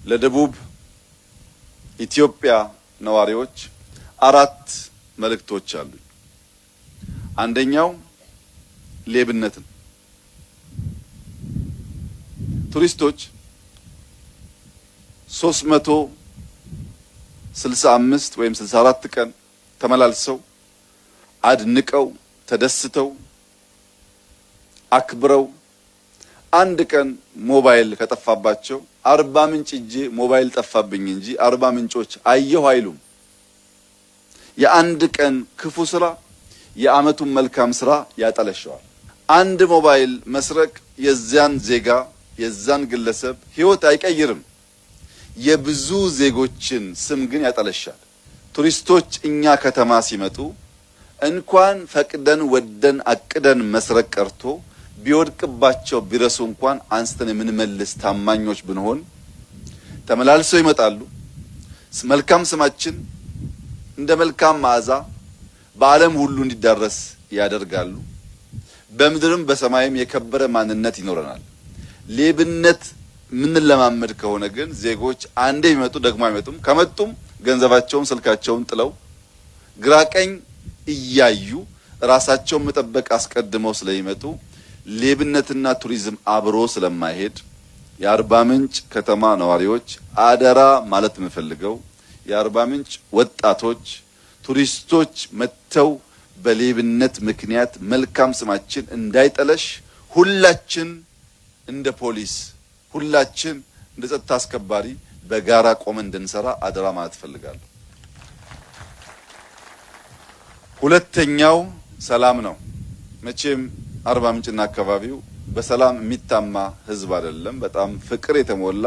ለደቡብ ኢትዮጵያ ነዋሪዎች አራት መልእክቶች አሉ። አንደኛው ሌብነትን ቱሪስቶች 365 ወይም 64 ቀን ተመላልሰው አድንቀው ተደስተው አክብረው አንድ ቀን ሞባይል ከጠፋባቸው 40 ምንጭ እጄ ሞባይል ጠፋብኝ እንጂ 40 ምንጮች አየሁ አይሉም። የአንድ ቀን ክፉ ስራ የዓመቱን መልካም ስራ ያጠለሸዋል። አንድ ሞባይል መስረቅ የዚያን ዜጋ የዛን ግለሰብ ህይወት አይቀይርም፣ የብዙ ዜጎችን ስም ግን ያጠለሻል። ቱሪስቶች እኛ ከተማ ሲመጡ እንኳን ፈቅደን ወደን አቅደን መስረቅ ቀርቶ ቢወድቅባቸው ቢረሱ እንኳን አንስተን የምንመልስ ታማኞች ብንሆን ተመላልሰው ይመጣሉ። መልካም ስማችን እንደ መልካም መዓዛ በዓለም ሁሉ እንዲዳረስ ያደርጋሉ። በምድርም በሰማይም የከበረ ማንነት ይኖረናል። ሌብነት ምን ለማመድ ከሆነ ግን ዜጎች አንዴ ቢመጡ ደግሞ አይመጡም። ከመጡም ገንዘባቸውን ስልካቸውን ጥለው ግራቀኝ እያዩ ራሳቸውን መጠበቅ አስቀድመው ስለሚመጡ ሌብነትና ቱሪዝም አብሮ ስለማይሄድ የአርባ ምንጭ ከተማ ነዋሪዎች አደራ ማለት የምፈልገው የአርባ ምንጭ ወጣቶች ቱሪስቶች መተው በሌብነት ምክንያት መልካም ስማችን እንዳይጠለሽ ሁላችን እንደ ፖሊስ ሁላችን እንደ ጸጥታ አስከባሪ በጋራ ቆመን እንድንሰራ አደራ ማለት ፈልጋለሁ። ሁለተኛው ሰላም ነው። መቼም አርባ ምንጭና አካባቢው በሰላም የሚታማ ህዝብ አይደለም። በጣም ፍቅር የተሞላ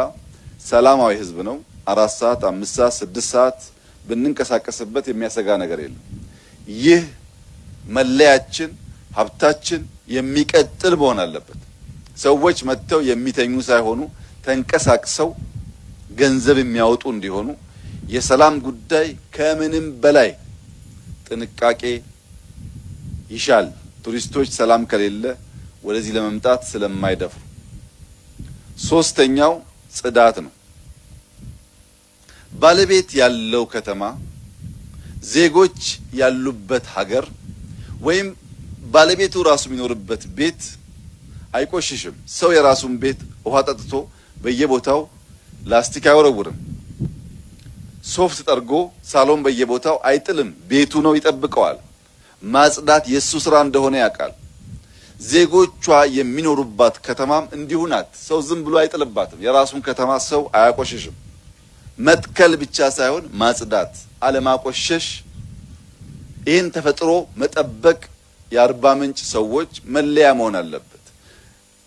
ሰላማዊ ህዝብ ነው። 4 ሰዓት 5 ሰዓት 6 ሰዓት ብንንቀሳቀስበት የሚያሰጋ ነገር የለም። ይህ መለያችን ሀብታችን የሚቀጥል መሆን አለበት። ሰዎች መጥተው የሚተኙ ሳይሆኑ ተንቀሳቅሰው ገንዘብ የሚያወጡ እንዲሆኑ የሰላም ጉዳይ ከምንም በላይ ጥንቃቄ ይሻል። ቱሪስቶች ሰላም ከሌለ ወደዚህ ለመምጣት ስለማይደፍሩ። ሶስተኛው ጽዳት ነው። ባለቤት ያለው ከተማ ዜጎች ያሉበት ሀገር ወይም ባለቤቱ ራሱ የሚኖርበት ቤት አይቆሽሽም። ሰው የራሱን ቤት ውሃ ጠጥቶ በየቦታው ላስቲክ አይወረውርም። ሶፍት ጠርጎ ሳሎን በየቦታው አይጥልም። ቤቱ ነው ይጠብቀዋል። ማጽዳት የሱ ስራ እንደሆነ ያውቃል። ዜጎቿ የሚኖሩባት ከተማም እንዲሁ ናት። ሰው ዝም ብሎ አይጥልባትም። የራሱን ከተማ ሰው አያቆሽሽም። መትከል ብቻ ሳይሆን ማጽዳት፣ አለማቆሸሽ፣ ይህን ተፈጥሮ መጠበቅ የአርባ ምንጭ ሰዎች መለያ መሆን አለበት።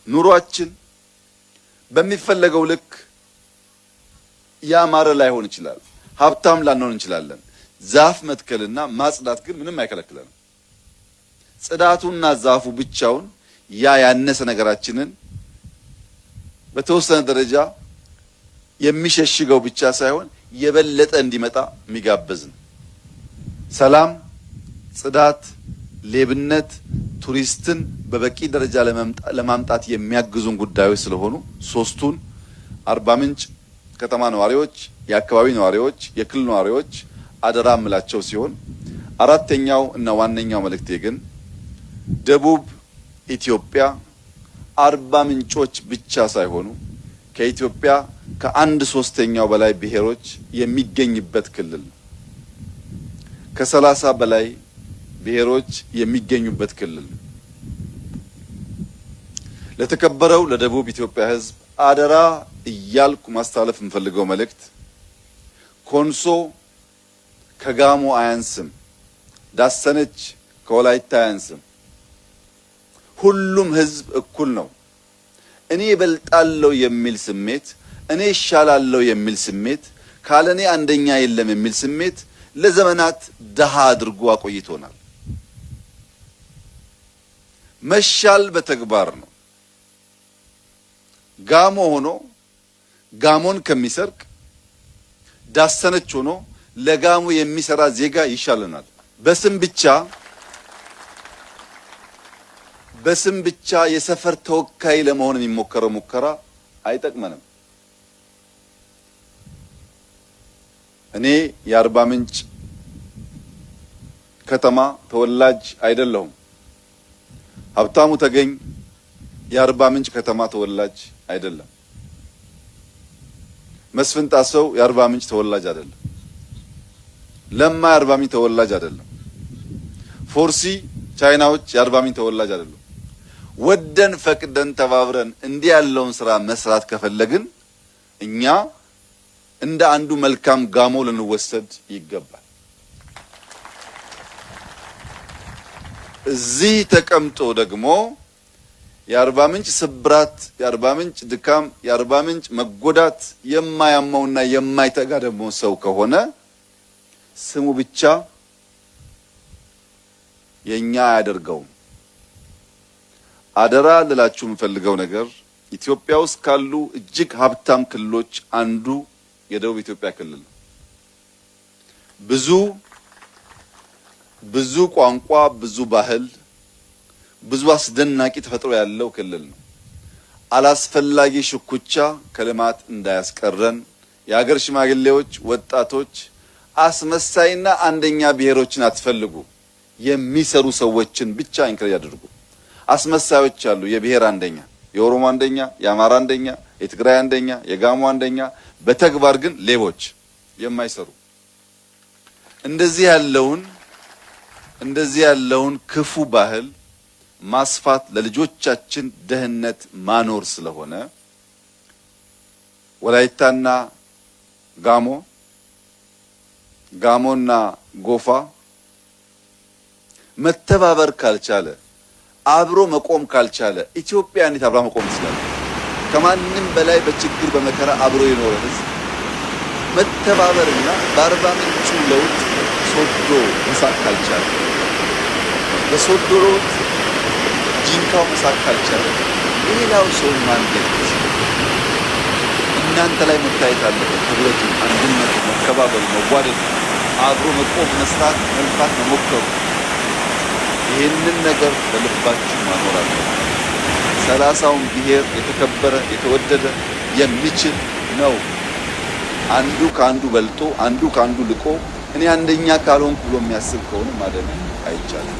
ኑሯችን በሚፈለገው ልክ ያማረ ላይሆን ይችላል። ሀብታም ላንሆን እንችላለን። ዛፍ መትከልና ማጽዳት ግን ምንም አይከለክለንም። ጽዳቱና ዛፉ ብቻውን ያነሰ ነገራችንን በተወሰነ ደረጃ የሚሸሽገው ብቻ ሳይሆን የበለጠ እንዲመጣ የሚጋብዝ ነው። ሰላም፣ ጽዳት፣ ሌብነት ቱሪስትን በበቂ ደረጃ ለማምጣት የሚያግዙን ጉዳዮች ስለሆኑ ሶስቱን አርባ ምንጭ ከተማ ነዋሪዎች፣ የአካባቢ ነዋሪዎች፣ የክልል ነዋሪዎች አደራ ምላቸው ሲሆን አራተኛው እና ዋነኛው መልእክቴ ግን ደቡብ ኢትዮጵያ አርባ ምንጮች ብቻ ሳይሆኑ ከኢትዮጵያ ከ1/3 በላይ ብሔሮች የሚገኝበት ክልል ነው። ከ30 በላይ ብሔሮች የሚገኙበት ክልል ነው። ለተከበረው ለደቡብ ኢትዮጵያ ሕዝብ አደራ እያልኩ ማስተላለፍ የምፈልገው መልእክት ኮንሶ ከጋሞ አያንስም፣ ዳሰነች ከወላይታ አያንስም። ሁሉም ሕዝብ እኩል ነው። እኔ እበልጣለሁ የሚል ስሜት፣ እኔ እሻላለሁ የሚል ስሜት፣ ካለኔ አንደኛ የለም የሚል ስሜት ለዘመናት ደሃ አድርጎ አቆይቶናል። መሻል በተግባር ነው። ጋሞ ሆኖ ጋሞን ከሚሰርቅ ዳሰነች ሆኖ ለጋሞ የሚሰራ ዜጋ ይሻለናል። በስም ብቻ የሰፈር ተወካይ ለመሆን የሚሞከረው ሙከራ አይጠቅመንም። እኔ የአርባ ምንጭ ከተማ ተወላጅ አይደለሁም። ሀብታሙ ተገኝ የአርባ ምንጭ ከተማ ተወላጅ አይደለም። መስፍን ጣሰው የአርባ ምንጭ ተወላጅ አይደለም። ለማ የአርባ ምንጭ ተወላጅ አይደለም። ፎርሲ ቻይናዎች የአርባ ምንጭ ተወላጅ አይደለም። ወደን ፈቅደን ተባብረን እንዲህ ያለውን ስራ መስራት ከፈለግን እኛ እንደ አንዱ መልካም ጋሞ ልንወሰድ ይገባል። እዚህ ተቀምጦ ደግሞ የአርባ ምንጭ ስብራት፣ የአርባ ምንጭ ድካም፣ የአርባ ምንጭ መጎዳት የማያመውና የማይተጋ ደግሞ ሰው ከሆነ ስሙ ብቻ የኛ አያደርገውም። አደራ ልላችሁ የምፈልገው ነገር ኢትዮጵያ ውስጥ ካሉ እጅግ ሀብታም ክልሎች አንዱ የደቡብ ኢትዮጵያ ክልል ነው። ብዙ ቋንቋ፣ ብዙ ባህል፣ ብዙ አስደናቂ ተፈጥሮ ያለው ክልል ነው። አላስፈላጊ ሽኩቻ ከልማት እንዳያስቀረን የሀገር ሽማግሌዎች፣ ወጣቶች አስመሳይና አንደኛ ብሔሮችን አትፈልጉ። የሚሰሩ ሰዎችን ብቻ ኢንከሬጅ አድርጉ። አስመሳዮች አሉ። የብሔር አንደኛ፣ የኦሮሞ አንደኛ፣ የአማራ አንደኛ፣ የትግራይ አንደኛ፣ የጋሞ አንደኛ፣ በተግባር ግን ሌቦች የማይሰሩ እንደዚህ ያለውን ክፉ ባህል ማስፋት ለልጆቻችን ደህንነት ማኖር ስለሆነ ወላይታና ጋሞና ጎፋ መተባበር ካልቻለ አብሮ መቆም ካልቻለ ኢትዮጵያ እንዴት አብራ መቆም ትችላለች? ከማንም በላይ በችግር በመከራ አብሮ የኖረ ህዝብ መተባበርና በአርባ ምንጭ ለውጥ ሶዶ መሳቅ ካልቻለ፣ በሶዶ ለውጥ ጂንካው መሳቅ ካልቻለ ሌላው ሰው ማንገድ እናንተ ላይ መታየት አለበት። ህብረቱ፣ አንድነቱ፣ መከባበሩ፣ መዋደዱ፣ አብሮ መቆም፣ መስራት፣ መልፋት፣ መሞከሩ ይህንን ነገር በልባችሁ ማኖር አለበት። 30ውን ብሔር የተከበረ የተወደደ የሚችል ነው። አንዱ ከአንዱ በልጦ አንዱ ከአንዱ ልቆ እኔ አንደኛ ካልሆንኩ ብሎ የሚያስብ ከሆነ ማደግ አይቻልም።